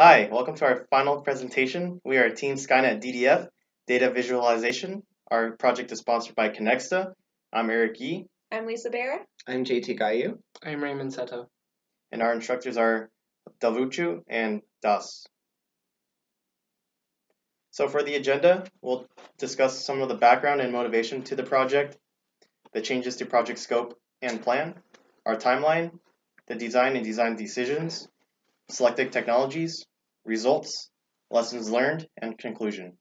Hi, welcome to our final presentation. We are Team SkynetDDF, Data Visualization. Our project is sponsored by Connexta. I'm Eric Yee. I'm Lisa Barra. I'm JT Gayu. I'm Raymond Seto. And our instructors are Davuchu and Das. So for the agenda, we'll discuss some of the background and motivation to the project, the changes to project scope and plan, our timeline, the design and design decisions, selected technologies, results, lessons learned, and conclusion.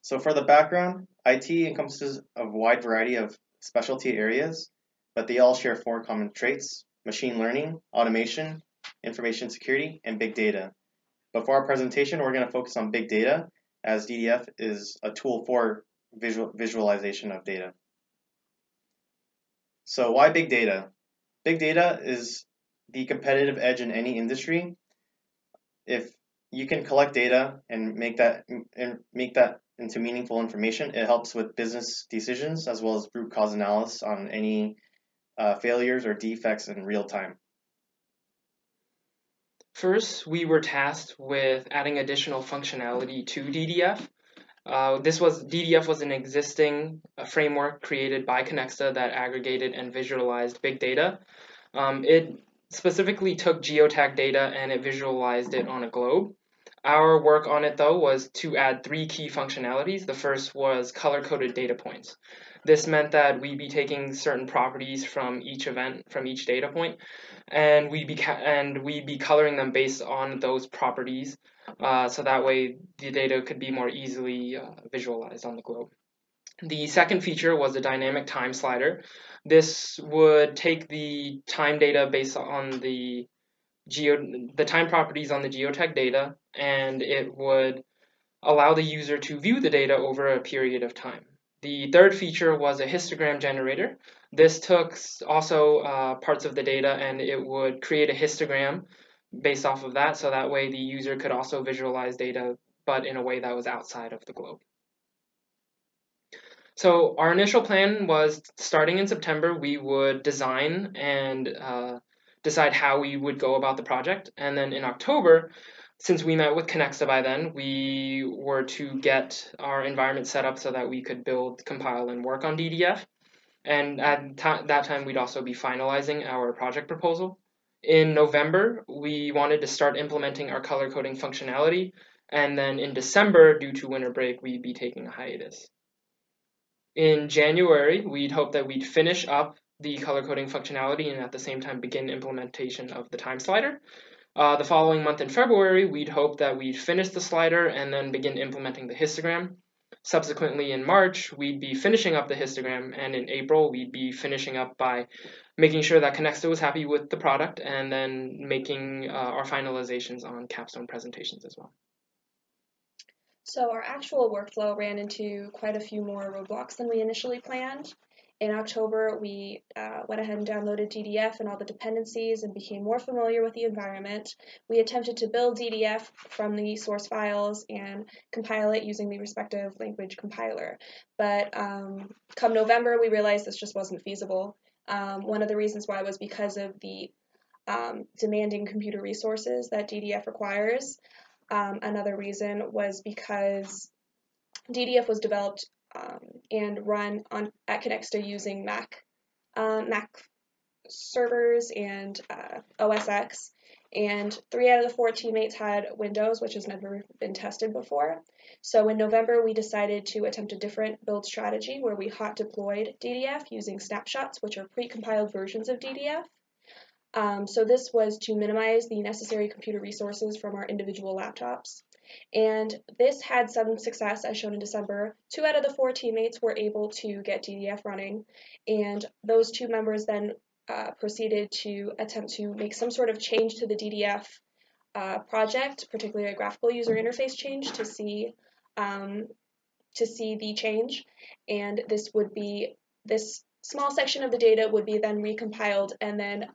So for the background, IT encompasses a wide variety of specialty areas, but they all share four common traits: machine learning, automation, information security, and big data. But for our presentation, we're going to focus on big data, as DDF is a tool for visualization of data. So why big data? Big data is the competitive edge in any industry. If you can collect data and make that into meaningful information, it helps with business decisions as well as root cause analysis on any failures or defects in real time. First, we were tasked with adding additional functionality to DDF. DDF was an existing framework created by Connexta that aggregated and visualized big data. It specifically took geotag data and it visualized it on a globe. Our work on it, though, was to add three key functionalities. The first was color-coded data points. This meant that we'd be taking certain properties from each event, from each data point, and we'd be coloring them based on those properties, so that way the data could be more easily visualized on the globe. The second feature was a dynamic time slider. This would take the time data based on the time properties on the geotag data, and it would allow the user to view the data over a period of time. The third feature was a histogram generator. This took also parts of the data and it would create a histogram based off of that, so that way the user could also visualize data, but in a way that was outside of the globe. So our initial plan was, starting in September, we would design and decide how we would go about the project. And then in October, since we met with Connexta by then, we were to get our environment set up so that we could build, compile, and work on DDF. And at that time, we'd also be finalizing our project proposal. In November, we wanted to start implementing our color coding functionality. And then in December, due to winter break, we'd be taking a hiatus. In January, we'd hope that we'd finish up the color coding functionality and at the same time begin implementation of the time slider. The following month in February, we'd hope that we'd finish the slider and then begin implementing the histogram. Subsequently, in March, we'd be finishing up the histogram, and in April, we'd be finishing up by making sure that Connexta was happy with the product and then making our finalizations on capstone presentations as well. So our actual workflow ran into quite a few more roadblocks than we initially planned. In October, we went ahead and downloaded DDF and all the dependencies and became more familiar with the environment. We attempted to build DDF from the source files and compile it using the respective language compiler. But come November, we realized this just wasn't feasible. One of the reasons why was because of the demanding computer resources that DDF requires. Another reason was because DDF was developed and run at Connexta using Mac servers and OS X, and 3 out of the 4 teammates had Windows, which has never been tested before. So in November, we decided to attempt a different build strategy where we hot deployed DDF using snapshots, which are pre-compiled versions of DDF. So this was to minimize the necessary computer resources from our individual laptops. And this had some success, as shown in December. 2 out of the 4 teammates were able to get DDF running, and those 2 members then proceeded to attempt to make some sort of change to the DDF project, particularly a graphical user interface change to see the change. And this small section of the data would be then recompiled and then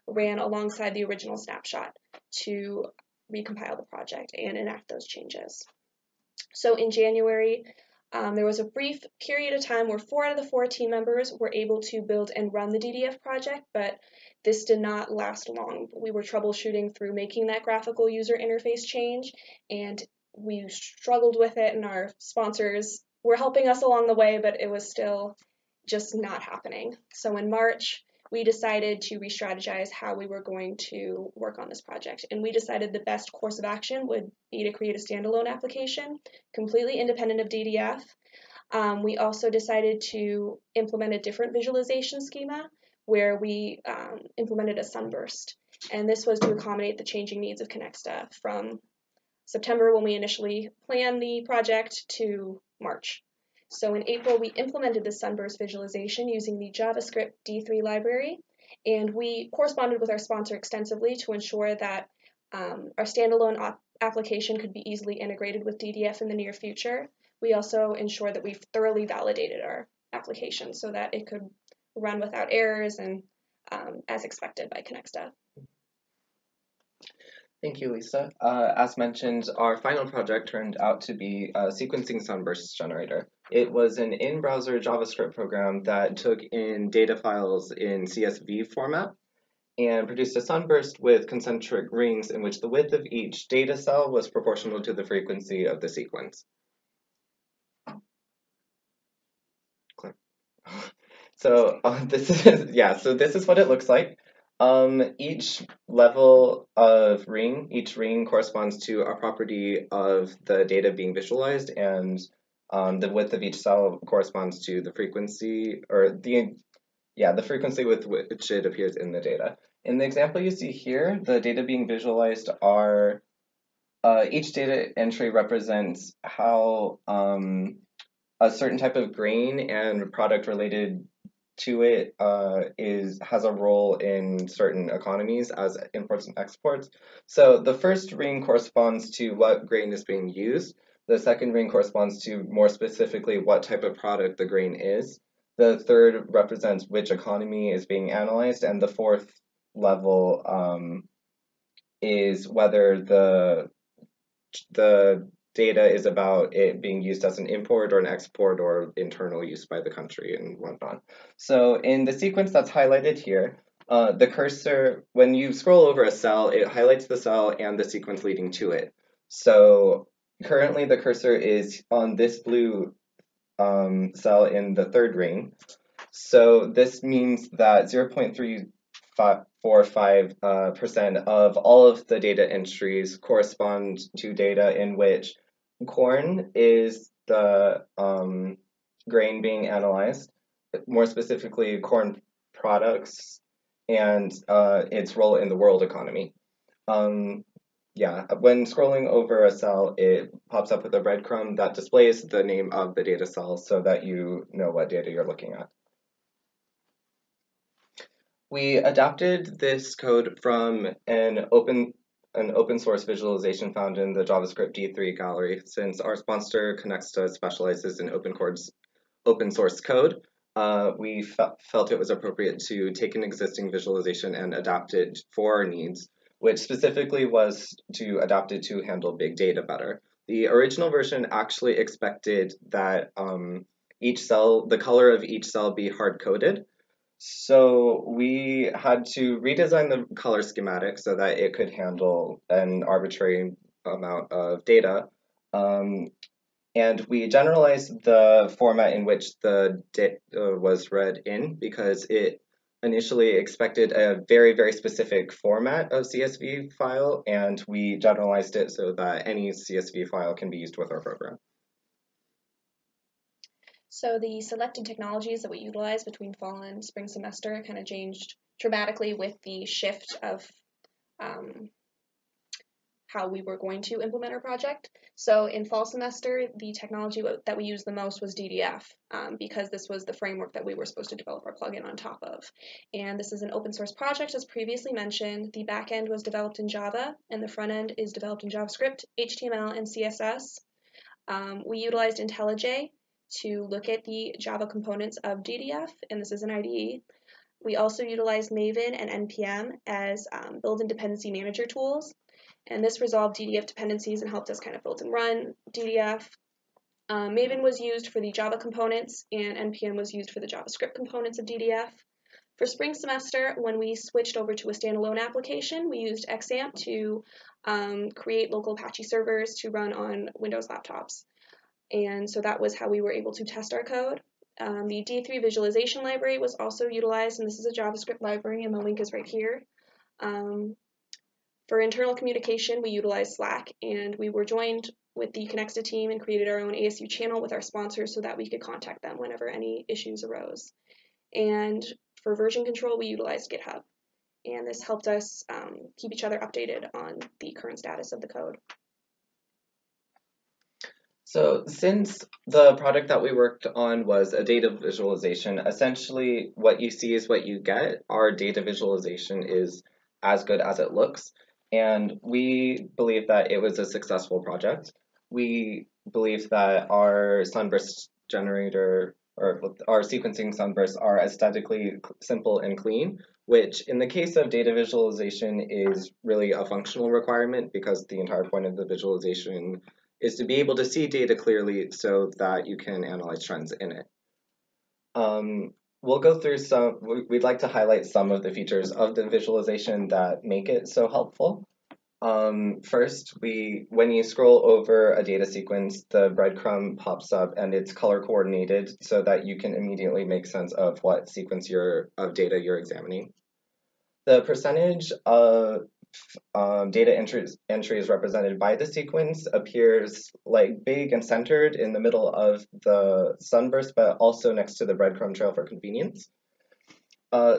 ran alongside the original snapshot to recompile the project and enact those changes. So in January, There was a brief period of time where 4 out of the 4 team members were able to build and run the DDF project, but this did not last long. We were troubleshooting through making that graphical user interface change, and we struggled with it, and our sponsors were helping us along the way, but it was still just not happening. So in March, we decided to re-strategize how we were going to work on this project. And we decided the best course of action would be to create a standalone application, completely independent of DDF. We also decided to implement a different visualization schema where we implemented a sunburst. And this was to accommodate the changing needs of Connexta from September, when we initially planned the project, to March. So in April, we implemented the sunburst visualization using the JavaScript D3 library, and we corresponded with our sponsor extensively to ensure that our standalone application could be easily integrated with DDF in the near future. We also ensured that we've thoroughly validated our application so that it could run without errors and as expected by Connexta. Thank you, Lisa. As mentioned, our final project turned out to be a sequencing sunburst generator. It was an in-browser JavaScript program that took in data files in CSV format and produced a sunburst with concentric rings in which the width of each data cell was proportional to the frequency of the sequence. So this is what it looks like. Each level of ring, each ring corresponds to a property of the data being visualized, and the width of each cell corresponds to the frequency, or the frequency with which it appears in the data. In the example you see here, the data being visualized are, each data entry represents how a certain type of grain and product related to it has a role in certain economies as imports and exports. So the first ring corresponds to what grain is being used. The second ring corresponds to more specifically what type of product the grain is. The third represents which economy is being analyzed, and the fourth level is whether the data is about it being used as an import or an export or internal use by the country and whatnot. So in the sequence that's highlighted here, the cursor, when you scroll over a cell, it highlights the cell and the sequence leading to it. So currently the cursor is on this blue cell in the third ring. So this means that 0.345% of all of the data entries correspond to data in which corn is the grain being analyzed, more specifically corn products and its role in the world economy. When scrolling over a cell, it pops up with a breadcrumb that displays the name of the data cell so that you know what data you're looking at. We adapted this code from an open source visualization found in the JavaScript D3 gallery. Since our sponsor Connexta specializes in open source code, we felt it was appropriate to take an existing visualization and adapt it for our needs, which specifically was to adapt it to handle big data better. The original version actually expected that each cell, the color of each cell, be hard-coded. So we had to redesign the color schematic so that it could handle an arbitrary amount of data. And we generalized the format in which the data was read in because it initially expected a very, very specific format of CSV file, and we generalized it so that any CSV file can be used with our program. So the selected technologies that we utilized between fall and spring semester kind of changed dramatically with the shift of how we were going to implement our project. So in fall semester, the technology that we used the most was DDF because this was the framework that we were supposed to develop our plugin on top of. And this is an open source project, as previously mentioned. The back end was developed in Java, and the front end is developed in JavaScript, HTML, and CSS. We utilized IntelliJ to look at the Java components of DDF, and this is an IDE. We also utilized Maven and NPM as build and dependency manager tools, and this resolved DDF dependencies and helped us kind of build and run DDF. Maven was used for the Java components, and NPM was used for the JavaScript components of DDF. For spring semester, when we switched over to a standalone application, we used XAMPP to create local Apache servers to run on Windows laptops. And so that was how we were able to test our code. The D3 visualization library was also utilized, and this is a JavaScript library, and the link is right here. For internal communication, we utilized Slack, and we were joined with the Connexa team and created our own ASU channel with our sponsors so that we could contact them whenever any issues arose. And for version control, we utilized GitHub, and this helped us keep each other updated on the current status of the code. So since the product that we worked on was a data visualization, essentially what you see is what you get. Our data visualization is as good as it looks, and we believe that it was a successful project. We believe that our sunburst generator, or our sequencing sunbursts, are aesthetically simple and clean, which in the case of data visualization is really a functional requirement, because the entire point of the visualization is to be able to see data clearly so that you can analyze trends in it. We'll go through we'd like to highlight some of the features of the visualization that make it so helpful. First, when you scroll over a data sequence, the breadcrumb pops up and it's color coordinated so that you can immediately make sense of what sequence of data you're examining. The percentage of data entries represented by the sequence appears like big and centered in the middle of the sunburst, but also next to the breadcrumb trail for convenience.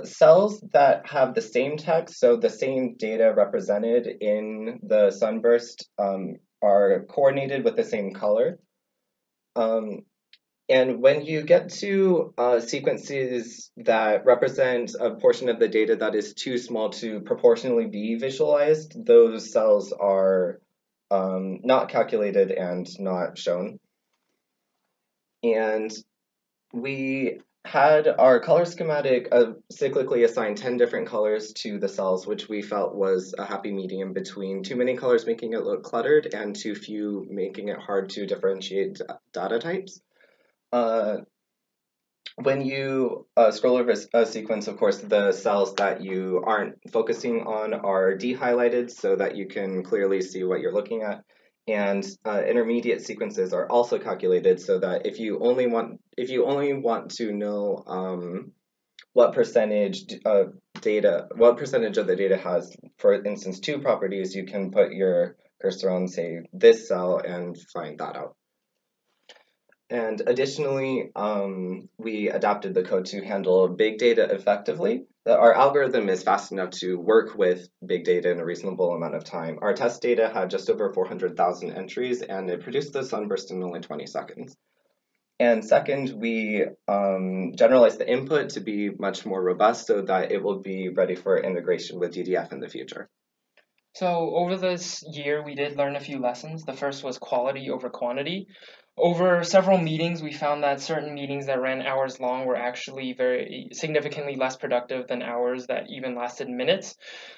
Cells that have the same text, so the same data represented in the sunburst, are coordinated with the same color. And when you get to sequences that represent a portion of the data that is too small to proportionally be visualized, those cells are not calculated and not shown. And we had our color schematic cyclically assigned 10 different colors to the cells, which we felt was a happy medium between too many colors making it look cluttered and too few making it hard to differentiate data types. When you scroll over a sequence, of course, the cells that you aren't focusing on are de-highlighted so that you can clearly see what you're looking at. And intermediate sequences are also calculated so that if you only want to know what percentage of the data has, for instance, 2 properties, you can put your cursor on, say, this cell and find that out. And additionally, we adapted the code to handle big data effectively. Our algorithm is fast enough to work with big data in a reasonable amount of time. Our test data had just over 400,000 entries, and it produced the sunburst in only 20 seconds. And second, we generalized the input to be much more robust so that it will be ready for integration with DDF in the future. So over this year, we did learn a few lessons. The first was quality over quantity. Over several meetings, we found that certain meetings that ran hours long were actually very significantly less productive than hours that even lasted minutes.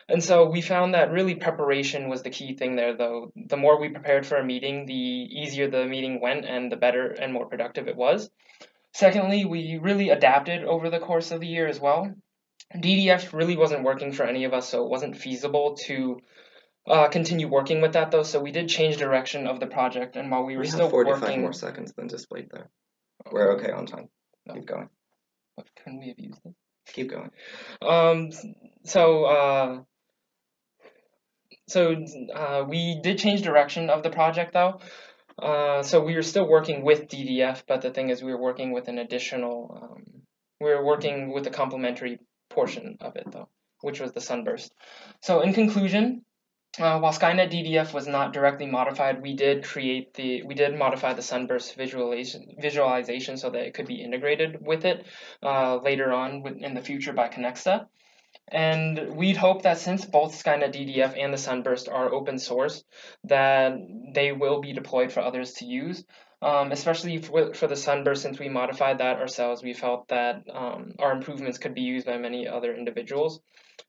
And so we found that really preparation was the key thing there, though. The more we prepared for a meeting, the easier the meeting went and the better and more productive it was. Secondly, we really adapted over the course of the year as well. DDF really wasn't working for any of us, so it wasn't feasible to continue working with that, though, so we did change direction of the project, and while we were still 45 more seconds than displayed there. We're okay on time. No. Keep going. But couldn't we have used this? Keep going. We did change direction of the project, though. So we were still working with DDF, but the thing is we were working with an additional, we were working with a complementary portion of it, though, which was the sunburst. So in conclusion, while SkynetDDF was not directly modified, we did modify the sunburst visualization so that it could be integrated with it later on in the future by Connexa. And we'd hope that since both SkynetDDF and the sunburst are open source, that they will be deployed for others to use. Especially for the sunburst, since we modified that ourselves, we felt that our improvements could be used by many other individuals.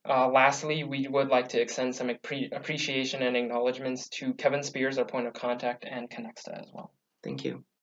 Lastly, we would like to extend some appreciation and acknowledgements to Kevin Spears, our point of contact, and Connexa as well. Thank you.